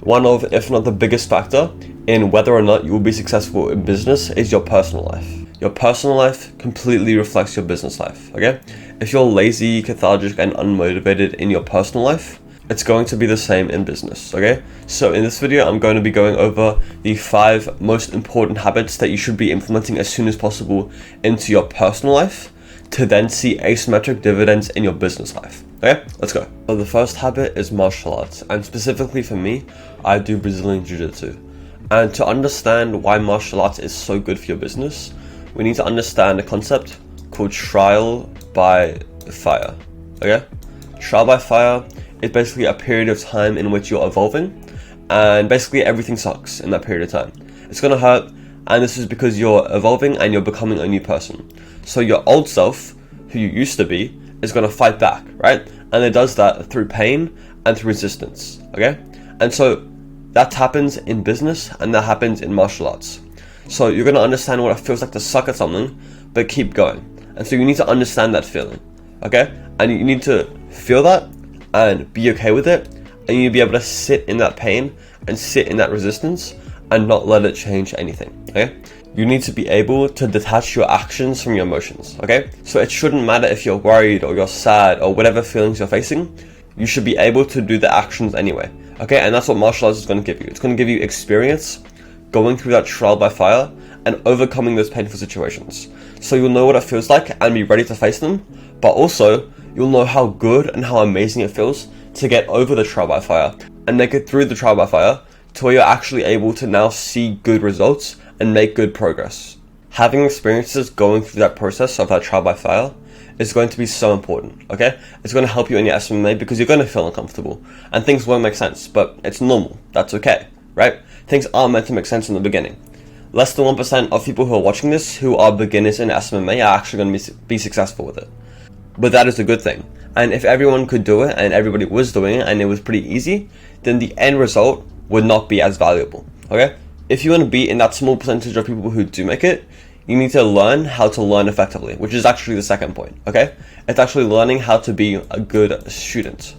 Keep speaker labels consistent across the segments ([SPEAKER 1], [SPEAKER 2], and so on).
[SPEAKER 1] one of, if not the biggest factor in whether or not you will be successful in business is your personal life. Your personal life completely reflects your business life, okay? If you're lazy, lethargic, and unmotivated in your personal life, it's going to be the same in business, okay? So in this video, I'm going to be going over the 5 most important habits that you should be implementing as soon as possible into your personal life to then see asymmetric dividends in your business life. Okay, let's go. So the first habit is martial arts, and specifically for me, I do Brazilian Jiu-Jitsu. And to understand why martial arts is so good for your business, we need to understand a concept called trial by fire, okay? Trial by fire is basically a period of time in which you're evolving, and basically everything sucks in that period of time. It's gonna hurt, and this is because you're evolving and you're becoming a new person. So your old self, who you used to be, is gonna fight back, right? And it does that through pain and through resistance, okay? And so that happens in business and that happens in martial arts. So you're gonna understand what it feels like to suck at something, but keep going. And so you need to understand that feeling, okay? And you need to feel that and be okay with it, and you need to be able to sit in that pain and sit in that resistance and not let it change anything, okay? You need to be able to detach your actions from your emotions, okay? So it shouldn't matter if you're worried or you're sad or whatever feelings you're facing, you should be able to do the actions anyway, okay? And that's what martial arts is going to give you. It's going to give you experience going through that trial by fire and overcoming those painful situations. So you'll know what it feels like and be ready to face them, but also you'll know how good and how amazing it feels to get over the trial by fire and make it through the trial by fire to where you're actually able to now see good results and make good progress. Having experiences going through that process of that trial by fire is going to be so important, okay? It's going to help you in your SMMA because you're going to feel uncomfortable and things won't make sense, but it's normal. That's okay, right? Things aren't meant to make sense in the beginning. Less than 1% of people who are watching this who are beginners in SMMA are actually going to be successful with it. But that is a good thing. And if everyone could do it and everybody was doing it and it was pretty easy, then the end result would not be as valuable, okay? If you want to be in that small percentage of people who do make it, you need to learn how to learn effectively, which is actually the second point, okay? It's actually learning how to be a good student.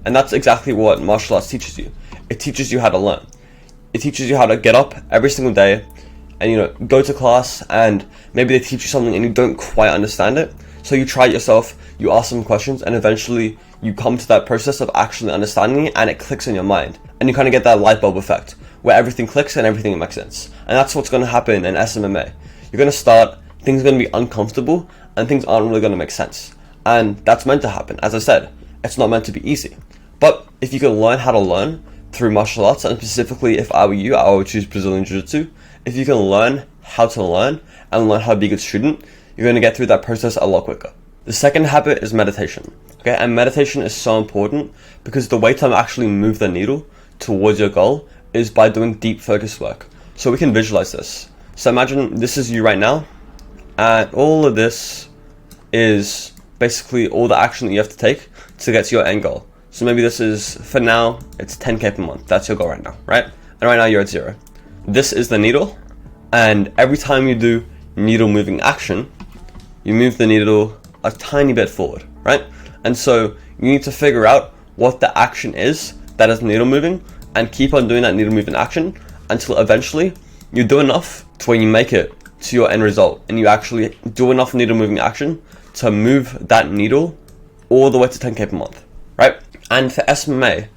[SPEAKER 1] And that's exactly what martial arts teaches you. It teaches you how to learn. It teaches you how to get up every single day and, go to class, and maybe they teach you something and you don't quite understand it. So you try it yourself, you ask some questions, and eventually you come to that process of actually understanding it and it clicks in your mind. And you kind of get that light bulb effect where everything clicks and everything makes sense. And that's what's going to happen in SMMA. You're going to start, things are going to be uncomfortable and things aren't really going to make sense. And that's meant to happen. As I said, it's not meant to be easy. But if you can learn how to learn through martial arts, and specifically if I were you, I would choose Brazilian Jiu-Jitsu. If you can learn how to learn and learn how to be a good student, you're going to get through that process a lot quicker. The second habit is meditation. Okay, and meditation is so important because the way to actually move the needle towards your goal is by doing deep focus work. So we can visualize this. So imagine this is you right now, and all of this is basically all the action that you have to take to get to your end goal. So maybe this is, for now, it's 10K per month. That's your goal right now, right? And right now you're at 0. This is the needle, and every time you do needle moving action, you move the needle a tiny bit forward, right? And so you need to figure out what the action is that is needle moving and keep on doing that needle moving action until eventually you do enough to where you make it to your end result and you actually do enough needle moving action to move that needle all the way to 10K per month, right? And for SMMA,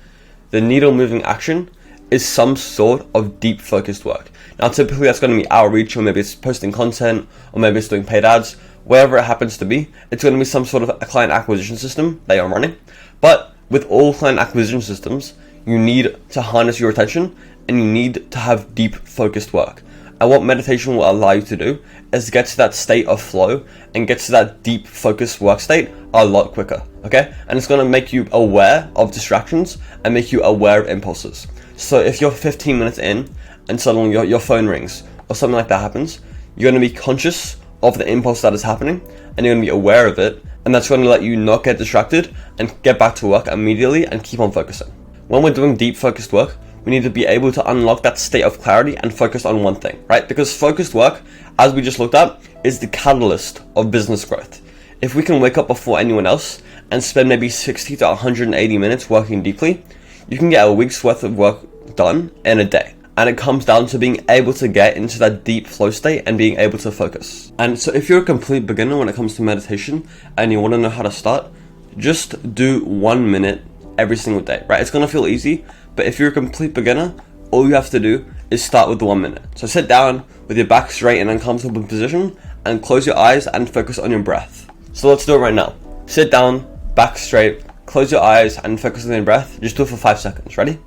[SPEAKER 1] the needle moving action is some sort of deep focused work. Now typically that's going to be outreach, or maybe it's posting content, or maybe it's doing paid ads. Wherever it happens to be, it's going to be some sort of a client acquisition system that you're running. But with all client acquisition systems, you need to harness your attention and you need to have deep focused work. And what meditation will allow you to do is get to that state of flow and get to that deep focused work state a lot quicker, okay? And it's going to make you aware of distractions and make you aware of impulses. So if you're 15 minutes in and suddenly your phone rings or something like that happens, you're going to be conscious of the impulse that is happening and you're going to be aware of it, and that's going to let you not get distracted and get back to work immediately and keep on focusing. When we're doing deep focused work, we need to be able to unlock that state of clarity and focus on one thing, right? Because focused work, as we just looked at, is the catalyst of business growth. If we can wake up before anyone else and spend maybe 60 to 180 minutes working deeply, you can get a week's worth of work done in a day. And it comes down to being able to get into that deep flow state and being able to focus. And so if you're a complete beginner when it comes to meditation and you want to know how to start, just do 1 minute every single day, right? It's going to feel easy, but if you're a complete beginner, all you have to do is start with the 1 minute. So sit down with your back straight in an uncomfortable position and close your eyes and focus on your breath. So let's do it right now. Sit down, back straight, close your eyes and focus on your breath. Just do it for 5 seconds. Ready?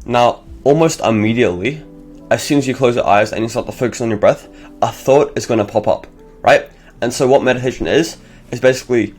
[SPEAKER 1] Now, almost immediately, as soon as you close your eyes and you start to focus on your breath, a thought is going to pop up, right? And so what meditation is basically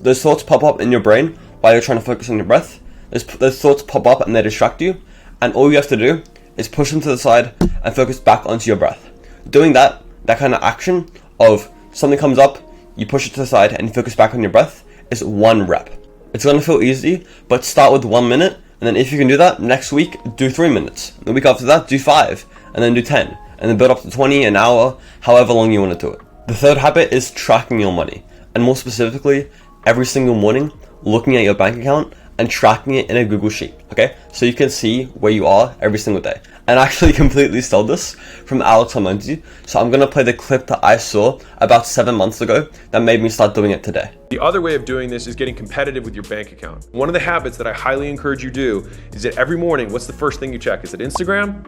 [SPEAKER 1] those thoughts pop up in your brain while you're trying to focus on your breath. Those thoughts pop up and they distract you. And all you have to do is push them to the side and focus back onto your breath. Doing that kind of action of something comes up, you push it to the side and you focus back on your breath is 1 rep. It's going to feel easy, but start with 1 minute. And then if you can do that, next week, do 3 minutes. The week after that, do 5, and then do 10, and then build up to 20, an hour, however long you want to do it. The third habit is tracking your money, and more specifically, every single morning, looking at your bank account and tracking it in a Google Sheet, okay? So you can see where you are every single day. And I actually completely stole this from Alex Armenti, so I'm gonna play the clip that I saw about 7 months ago that made me start doing it today.
[SPEAKER 2] The other way of doing this is getting competitive with your bank account. One of the habits that I highly encourage you do is that every morning, what's the first thing you check? Is it Instagram?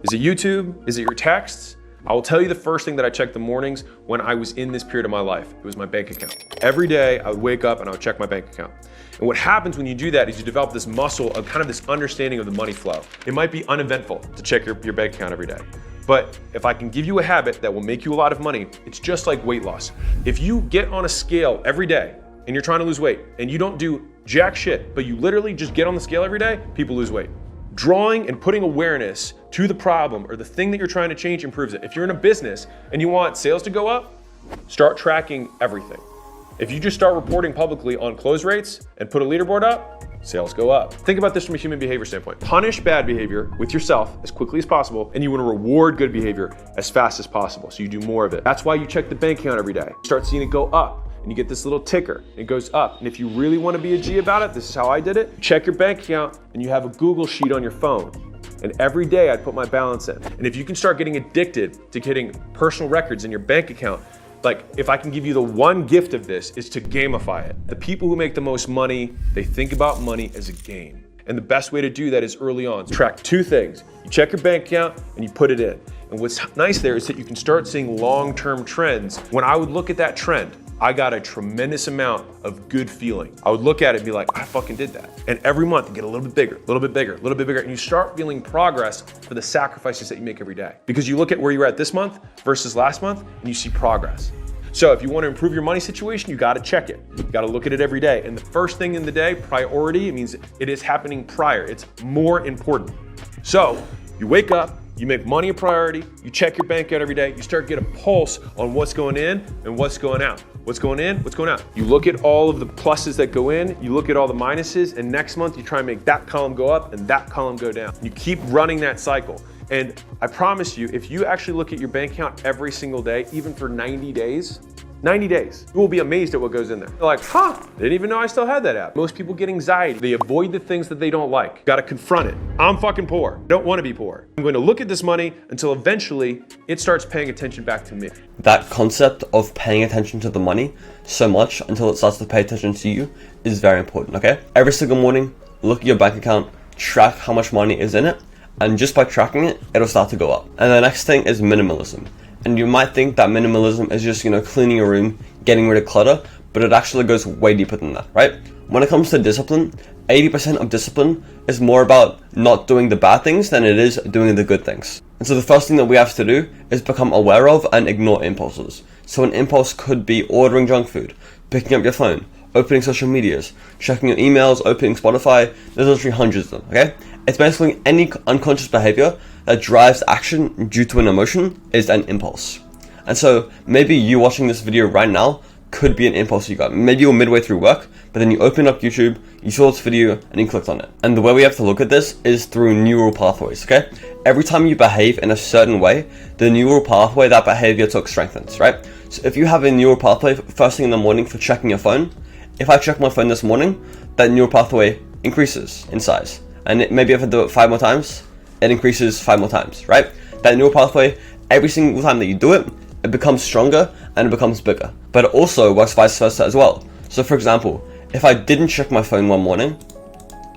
[SPEAKER 2] Is it YouTube? Is it your texts? I will tell you the first thing that I checked the mornings when I was in this period of my life. It was my bank account. Every day I would wake up and I would check my bank account. And what happens when you do that is you develop this muscle of kind of this understanding of the money flow. It might be uneventful to check your bank account every day. But if I can give you a habit that will make you a lot of money, it's just like weight loss. If you get on a scale every day and you're trying to lose weight and you don't do jack shit, but you literally just get on the scale every day, people lose weight. Drawing and putting awareness to the problem or the thing that you're trying to change improves it. If you're in a business and you want sales to go up, start tracking everything. If you just start reporting publicly on close rates and put a leaderboard up, sales go up. Think about this from a human behavior standpoint. Punish bad behavior with yourself as quickly as possible, and you want to reward good behavior as fast as possible, so you do more of it. That's why you check the bank account every day. Start seeing it go up, and you get this little ticker. It goes up, and if you really want to be a G about it, this is how I did it. Check your bank account, and you have a Google sheet on your phone. And every day I'd put my balance in. And if you can start getting addicted to getting personal records in your bank account, like if I can give you the one gift of this is to gamify it. The people who make the most money, they think about money as a game. And the best way to do that is early on. Track 2 things. You check your bank account and you put it in. And what's nice there is that you can start seeing long-term trends. When I would look at that trend, I got a tremendous amount of good feeling. I would look at it and be like, I fucking did that. And every month you get a little bit bigger, a little bit bigger, a little bit bigger, and you start feeling progress for the sacrifices that you make every day. Because you look at where you're at this month versus last month and you see progress. So if you want to improve your money situation, you got to check it. You got to look at it every day. And the first thing in the day, priority, it means it is happening prior. It's more important. So you wake up, you make money a priority, you check your bank account every day, you start to get a pulse on what's going in and what's going out. What's going in, what's going out. You look at all of the pluses that go in, you look at all the minuses, and next month you try and make that column go up and that column go down. You keep running that cycle. And I promise you, if you actually look at your bank account every single day, even for 90 days, you will be amazed at what goes in there. You're like, huh, didn't even know I still had that app. Most people get anxiety. They avoid the things that they don't like. Got to confront it. I'm fucking poor. I don't want to be poor. I'm going to look at this money until eventually it starts paying attention back to me.
[SPEAKER 1] That concept of paying attention to the money so much until it starts to pay attention to you is very important, okay? Every single morning, look at your bank account, track how much money is in it, and just by tracking it, it'll start to go up. And the next thing is minimalism. And you might think that minimalism is just, cleaning your room, getting rid of clutter, but it actually goes way deeper than that, right? When it comes to discipline, 80% of discipline is more about not doing the bad things than it is doing the good things. And so the first thing that we have to do is become aware of and ignore impulses. So an impulse could be ordering junk food, picking up your phone, opening social medias, checking your emails, opening Spotify. There's literally hundreds of them, okay? It's basically any unconscious behavior that drives action due to an emotion is an impulse. And so maybe you watching this video right now could be an impulse you got. Maybe you're midway through work, but then you open up YouTube, you saw this video, and you clicked on it. And the way we have to look at this is through neural pathways, okay? Every time you behave in a certain way, the neural pathway that behavior took strengthens, right? So if you have a neural pathway first thing in the morning for checking your phone, if I check my phone this morning, that neural pathway increases in size. And maybe if I do it 5 more times, it increases 5 more times, right? That neural pathway, every single time that you do it, it becomes stronger and it becomes bigger. But it also works vice versa as well. So for example, if I didn't check my phone one morning,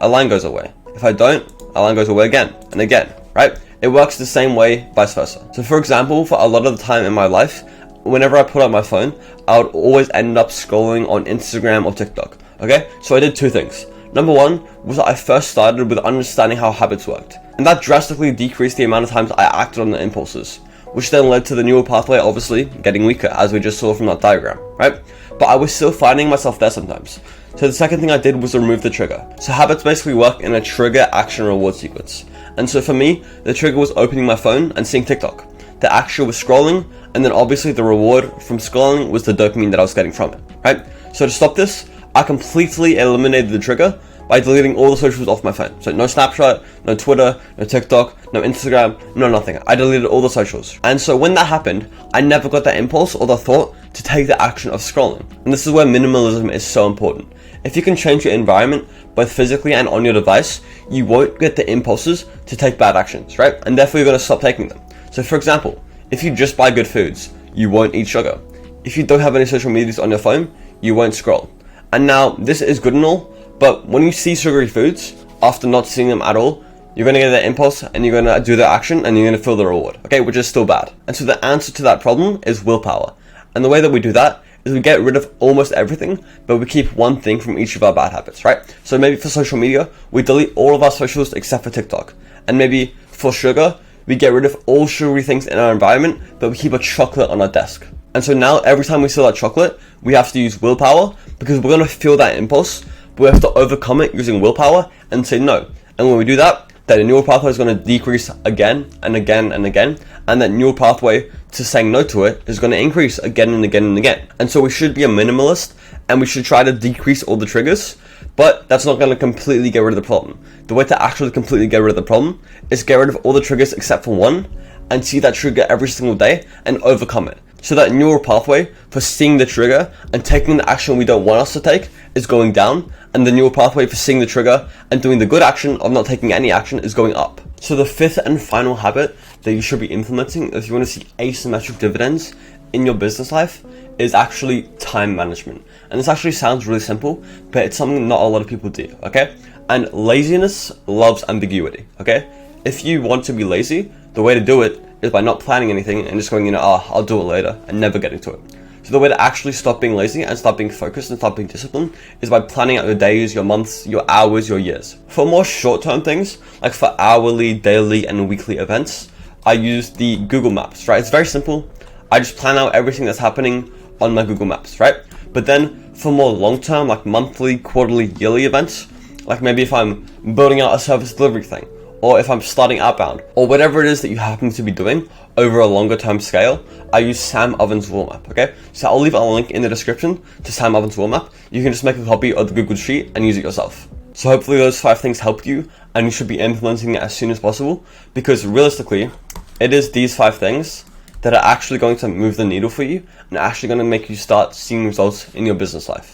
[SPEAKER 1] a line goes away. If I don't, a line goes away again and again, right? It works the same way, vice versa. So for example, for a lot of the time in my life, whenever I put out my phone, I would always end up scrolling on Instagram or TikTok, okay? So I did 2 things. Number 1 was that I first started with understanding how habits worked. And that drastically decreased the amount of times I acted on the impulses, which then led to the neural pathway obviously getting weaker, as we just saw from that diagram, right? But I was still finding myself there sometimes. So the second thing I did was remove the trigger. So habits basically work in a trigger, action, reward sequence. And so for me, the trigger was opening my phone and seeing TikTok. The action was scrolling, and then obviously the reward from scrolling was the dopamine that I was getting from it, right? So to stop this, I completely eliminated the trigger by deleting all the socials off my phone. So no Snapchat, no Twitter, no TikTok, no Instagram, no nothing. I deleted all the socials. And so when that happened, I never got that impulse or the thought to take the action of scrolling. And this is where minimalism is so important. If you can change your environment, both physically and on your device, you won't get the impulses to take bad actions, right? And therefore you're gonna stop taking them. So for example, if you just buy good foods, you won't eat sugar. If you don't have any social medias on your phone, you won't scroll. And now this is good and all, but when you see sugary foods, after not seeing them at all, you're gonna get that impulse and you're gonna do the action and you're gonna feel the reward, okay, which is still bad. And so the answer to that problem is willpower. And the way that we do that is we get rid of almost everything, but we keep one thing from each of our bad habits, right? So maybe for social media, we delete all of our socials except for TikTok. And maybe for sugar, we get rid of all sugary things in our environment, but we keep a chocolate on our desk. And so now every time we see that chocolate, we have to use willpower because we're gonna feel that impulse. We have to overcome it using willpower and say no. And when we do that, then the neural pathway is going to decrease again and again and again. And that neural pathway to saying no to it is going to increase again and again and again. And so we should be a minimalist and we should try to decrease all the triggers, but that's not going to completely get rid of the problem. The way to actually completely get rid of the problem is get rid of all the triggers except for one and see that trigger every single day and overcome it. So that neural pathway for seeing the trigger and taking the action we don't want us to take is going down, and the neural pathway for seeing the trigger and doing the good action of not taking any action is going up. So the 5th and final habit that you should be implementing if you want to see asymmetric dividends in your business life is actually time management. And this actually sounds really simple, but it's something not a lot of people do, okay? And laziness loves ambiguity, okay? If you want to be lazy, the way to do it is by not planning anything and just going, I'll do it later and never getting to it. So the way to actually stop being lazy and stop being focused and stop being disciplined is by planning out your days, your months, your hours, your years. For more short-term things, like for hourly, daily, and weekly events, I use the Google Maps, right? It's very simple. I just plan out everything that's happening on my Google Maps, right? But then for more long-term, like monthly, quarterly, yearly events, like maybe if I'm building out a service delivery thing, or if I'm starting outbound, or whatever it is that you happen to be doing over a longer term scale, I use Sam Oven's rule map, okay? So I'll leave a link in the description to Sam Oven's rule map. You can just make a copy of the Google Sheet and use it yourself. So hopefully those 5 things helped you, and you should be implementing it as soon as possible, because realistically, it is these 5 things that are actually going to move the needle for you and actually going to make you start seeing results in your business life.